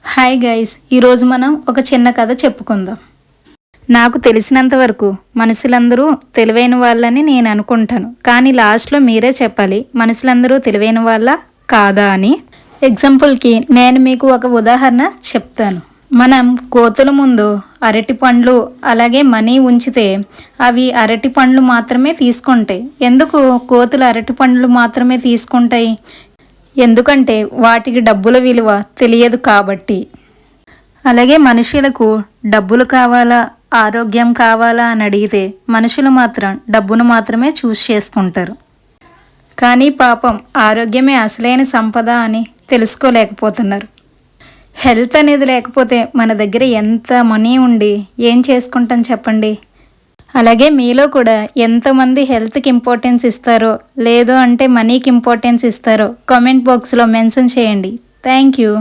Hi guys, ఈరోజు మనం ఒక చిన్న కథ చెప్పుకుందాం. నాకు తెలిసినంత వరకు మనుషులందరూ తెలివైన వాళ్ళని నేను అనుకుంటాను, కానీ లాస్ట్లో మీరే చెప్పాలి మనుషులందరూ తెలివైన వాళ్ళ కాదా అని. ఎగ్జాంపుల్కి నేను మీకు ఒక ఉదాహరణ చెప్తాను. మనం కోతుల ముందు అరటి పండ్లు అలాగే మనీ ఉంచితే అవి అరటి పండ్లు మాత్రమే తీసుకుంటాయి. ఎందుకు కోతులు అరటి పండ్లు మాత్రమే తీసుకుంటాయి? ఎందుకంటే వాటికి డబ్బుల విలువ తెలియదు కాబట్టి. అలాగే మనుషులకు డబ్బులు కావాలా, ఆరోగ్యం కావాలా అని అడిగితే మనుషులు మాత్రం డబ్బును మాత్రమే చూస్ చేసుకుంటారు. కానీ పాపం ఆరోగ్యమే అసలైన సంపద అని తెలుసుకోలేకపోతున్నారు. హెల్త్ అనేది లేకపోతే మన దగ్గర ఎంత మనీ ఉండి ఏం చేసుకుంటాం చెప్పండి. అలాగే మీలో కూడా ఎంతమంది హెల్త్కి ఇంపార్టెన్స్ ఇస్తారో లేదో అంటే మనీకి ఇంపార్టెన్స్ ఇస్తారో కామెంట్ బాక్స్లో మెన్షన్ చేయండి. Thank you.